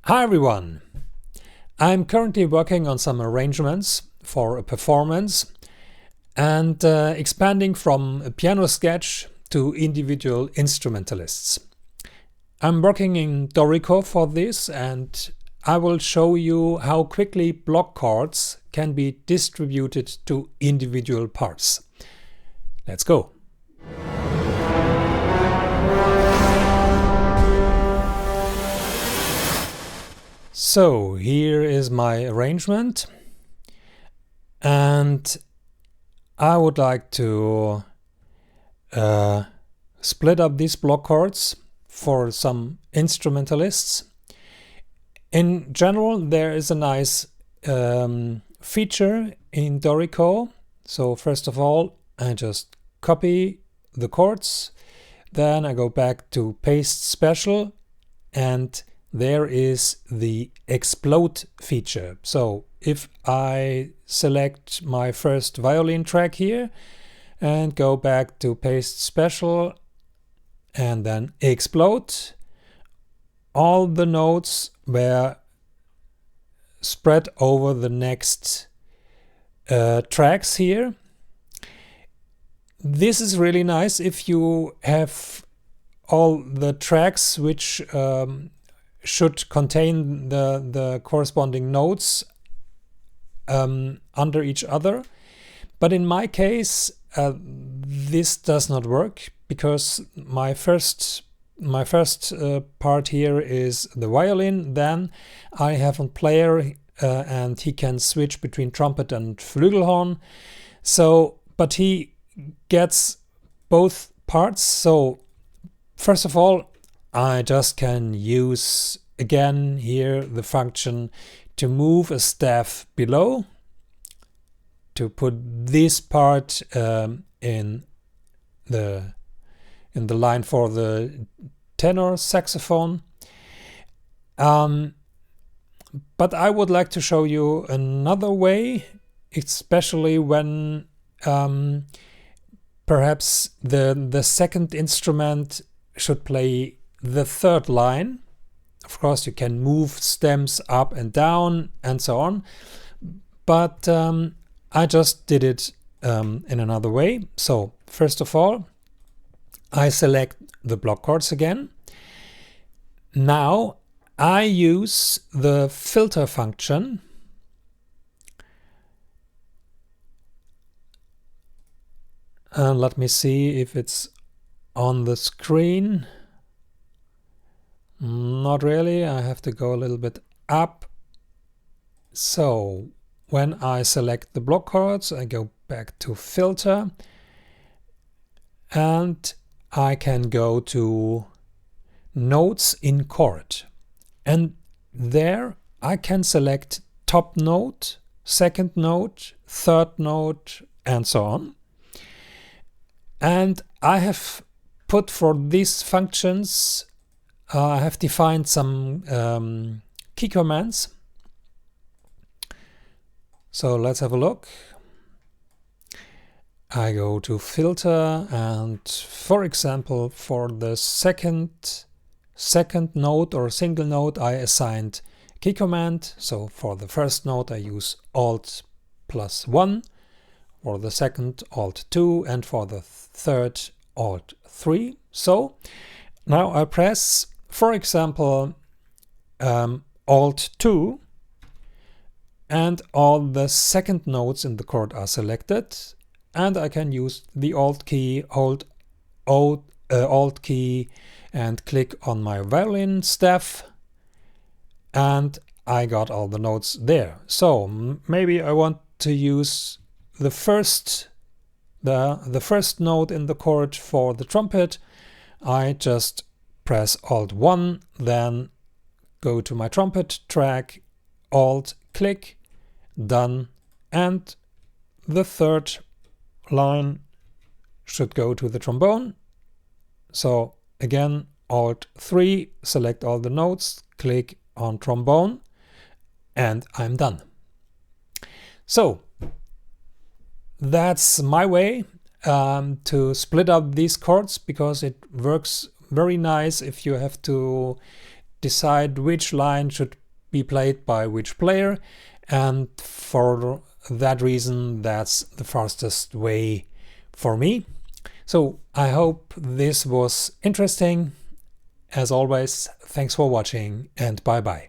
Hi everyone! I'm currently working on some arrangements for a performance and expanding from a piano sketch to individual instrumentalists. I'm working in Dorico for this, and I will show you how quickly block chords can be distributed to individual parts. Let's go! So here is my arrangement, and I would like to split up these block chords for some instrumentalists. In general, there is a nice feature in Dorico. So first of all, I just copy the chords, then I go back to paste special, and there is the explode feature. So if I select my first violin track here and go back to paste special and then explode, all the notes were spread over the next tracks here. This is really nice if you have all the tracks which should contain the corresponding notes under each other. But in my case, this does not work because my first part here is the violin. Then I have a player and he can switch between trumpet and flugelhorn. So, but he gets both parts. So first of all, I just can use again here the function to move a staff below to put this part in the line for the tenor saxophone. But I would like to show you another way, especially when perhaps the second instrument should play the third line. Of course, you can move stems up and down and so on, but I just did it in another way. So first of all, I select the block chords again. Now I use the filter function and let me see if it's on the screen. Not really, I have to go a little bit up. So when I select the block chords, I go back to filter and I can go to notes in chord. And there I can select top note, second note, third note, and so on. And I have put for these functions I have defined some key commands. So let's have a look. I go to filter and, for example, for the second note or single note, I assigned key command. So for the first note I use Alt +1, for the second Alt 2, and for the third Alt 3. So now I press, for example, Alt 2, and all the second notes in the chord are selected, and I can use the Alt key, hold Alt key, and click on my violin staff, and I got all the notes there. So maybe I want to use the first note in the chord for the trumpet. I just press Alt 1, then go to my trumpet track, Alt, click, done, and the third line should go to the trombone. So again, Alt 3, select all the notes, click on trombone, and I'm done. So that's my way to split up these chords, because it works very nice if you have to decide which line should be played by which player, and for that reason that's the fastest way for me. So I hope this was interesting. As always, thanks for watching and bye bye.